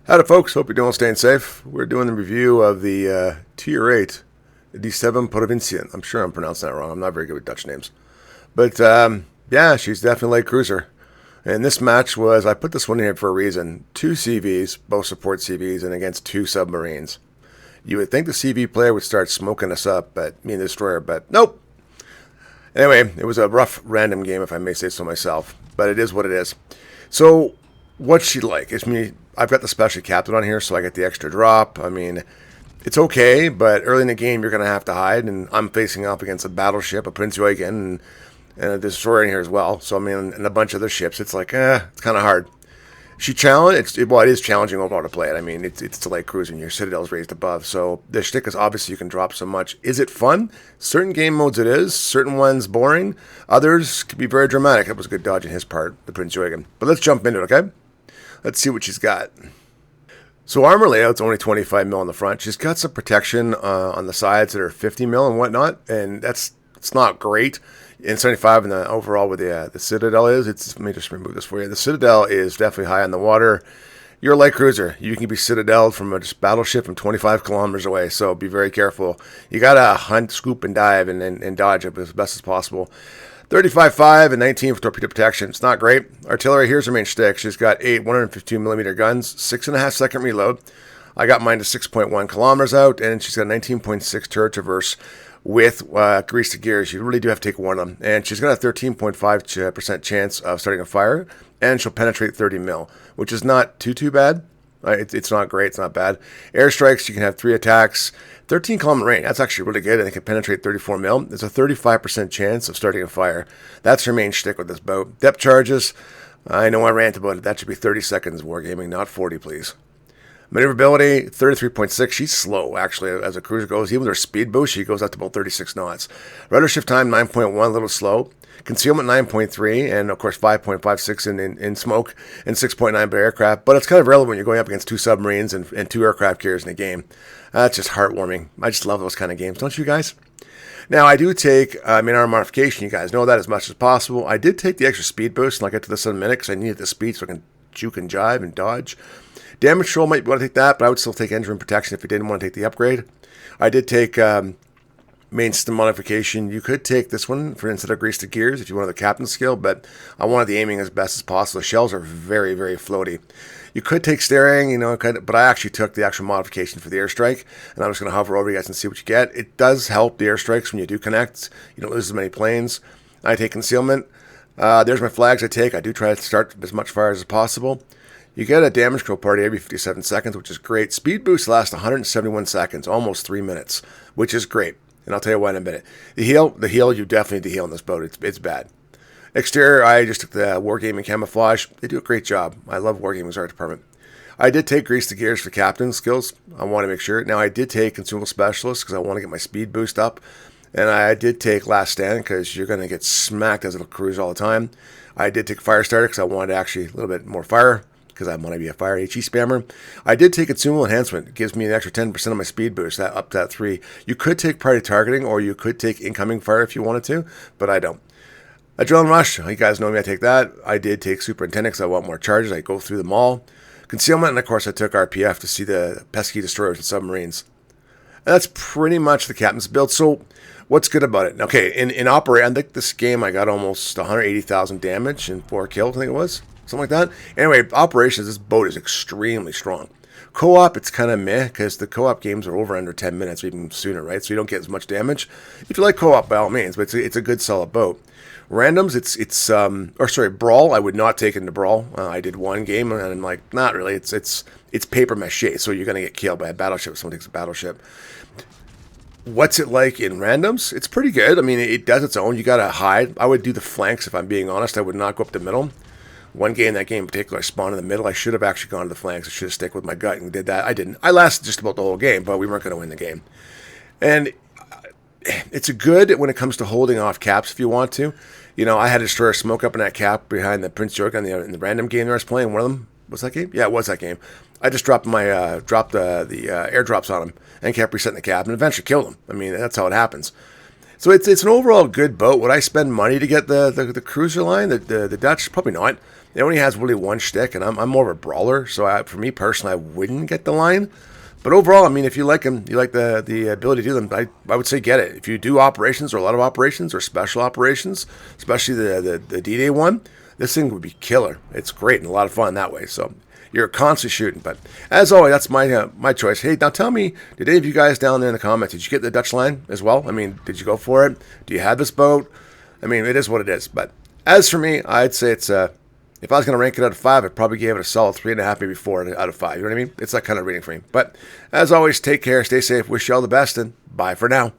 Howdy, folks. Hope you're doing staying safe. We're doing the review of the Tier 8 D7 Provinciën. I'm sure I'm pronouncing that wrong. I'm not very good with Dutch names. But yeah, she's definitely a light cruiser. And this match was, I put this one in here for a reason. Two CVs, both support CVs, and against two submarines. You would think the CV player would start smoking us up, but me and the destroyer, but nope. Anyway, it was a rough random game, if I may say so myself. But it is what it is. So, what's she like? I've got the special captain on here, so I get the extra drop. I mean, it's okay, but early in the game, you're going to have to hide, and I'm facing off against a battleship, a Prince Eugen, and a destroyer in here as well. So, I mean, and a bunch of other ships. It's like, it's kind of hard. It is challenging overall to play it. I mean, it's a light cruiser, and your Citadel's raised above. So, the shtick is obviously you can drop so much. Is it fun? Certain game modes it is. Certain ones boring. Others can be very dramatic. That was a good dodge on his part, the Prince Eugen. But let's jump into it, okay? Let's see what she's got. So armor layout's only 25 mil on the front. She's got some protection on the sides that are 50 mil and whatnot, and it's not great. In 75 and the overall with the Citadel let me just remove this for you. The Citadel is definitely high on the water. You're a light cruiser. You can be Citadel'd from a battleship from 25 kilometers away, so be very careful. You gotta hunt, scoop, and dive and dodge it as best as possible. 35.5 and 19 for torpedo protection. It's not great. Artillery, here's her main shtick. She's got 8 152mm guns, 6.5 second reload. I got mine to 6.1 kilometers out, and she's got 19.6 turret traverse with grease to gears. You really do have to take one of them. And she's got a 13.5% chance of starting a fire, and she'll penetrate 30 mil, which is not too bad. It's not great. It's not bad. Airstrikes, you can have 3 attacks. 13 kilometer range. That's actually really good. And it can penetrate 34 mil. There's a 35% chance of starting a fire. That's her main shtick with this boat. Depth charges. I know I rant about it. That should be 30 seconds wargaming, not 40, please. Maneuverability, 33.6. She's slow, actually, as a cruiser goes. Even with her speed boost, she goes up to about 36 knots. Rudder shift time, 9.1, a little slow. Concealment, 9.3, and of course 5.56 in smoke, and 6.9 by aircraft. But it's kind of relevant when you're going up against 2 submarines and 2 aircraft carriers in a game. That's just heartwarming. I just love those kind of games, don't you guys? Now, I do take main-armor modification. You guys know that as much as possible. I did take the extra speed boost, and I'll get to this in a minute because I needed the speed so I can juke and jive and dodge. Damage control might want to take that, but I would still take engine protection if you didn't want to take the upgrade. I did take main system modification. You could take this one for instead of grease to gears if you wanted the captain skill, but I wanted the aiming as best as possible. The shells are very, very floaty. You could take steering, but I actually took the actual modification for the airstrike, and I'm just going to hover over you guys and see what you get. It does help the airstrikes when you do connect. You don't lose as many planes. I take concealment. There's my flags I take. I do try to start as much fire as possible. You get a damage control party every 57 seconds, which is great. Speed boost lasts 171 seconds, almost 3 minutes, which is great. And I'll tell you why in a minute. The heal, you definitely need to heal on this boat. It's bad. Exterior, I just took the Wargaming Camouflage. They do a great job. I love Wargaming's art department. I did take Grease to Gears for captain skills. I want to make sure. Now, I did take Consumable Specialist because I want to get my speed boost up. And I did take Last Stand because you're going to get smacked as a cruise all the time. I did take Fire Starter because I wanted actually a little bit more fire because I want to be a fire HE spammer. I did take Consumable Enhancement. It gives me an extra 10% of my speed boost, that up to that 3. You could take Priority Targeting or you could take Incoming Fire if you wanted to, but I don't. Adrenaline Rush, you guys know me, I take that. I did take Superintendent because I want more charges. I go through them all. Concealment, and of course I took RPF to see the pesky destroyers and submarines. And that's pretty much the captain's build. So what's good about it? Okay, in Operate, I think this game I got almost 180,000 damage and 4 kills, I think it was. Something like that. Anyway, operations, this boat is extremely strong. Co-op, it's kind of meh, because the co-op games are over under 10 minutes, or even sooner, right? So you don't get as much damage. If you like co-op, by all means, but it's a good, solid boat. Randoms, Brawl, I would not take into Brawl. I did one game, and I'm like, not really. It's paper mache, so you're going to get killed by a battleship if someone takes a battleship. What's it like in randoms? It's pretty good. I mean, it does its own. You got to hide. I would do the flanks, if I'm being honest. I would not go up the middle. That game in particular, I spawned in the middle. I should have actually gone to the flanks. I should have stuck with my gut and did that. I didn't. I lasted just about the whole game, but we weren't going to win the game. And it's good when it comes to holding off caps if you want to. I had to destroy a smoke up in that cap behind the Prince George in the random game that I was playing. One of them was that game? Yeah, it was that game. I just dropped the airdrops on him and kept resetting the cap and eventually killed him. I mean, that's how it happens. So it's an overall good boat. Would I spend money to get the cruiser line, the Dutch? Probably not. It only has really one shtick, and I'm more of a brawler, so for me personally, I wouldn't get the line. But overall, I mean, if you like them, you like the ability to do them, I would say get it. If you do operations or a lot of operations or special operations, especially the D-Day one, this thing would be killer. It's great and a lot of fun that way. So you're constantly shooting. But as always, that's my choice. Hey, now tell me, did any of you guys down there in the comments, did you get the Dutch line as well? I mean, did you go for it? Do you have this boat? I mean, it is what it is. But as for me, I'd say it's if I was going to rank it out of 5, I'd probably give it a solid 3.5, maybe 4 out of 5. You know what I mean? It's that kind of rating for me. But as always, take care, stay safe, wish you all the best, and bye for now.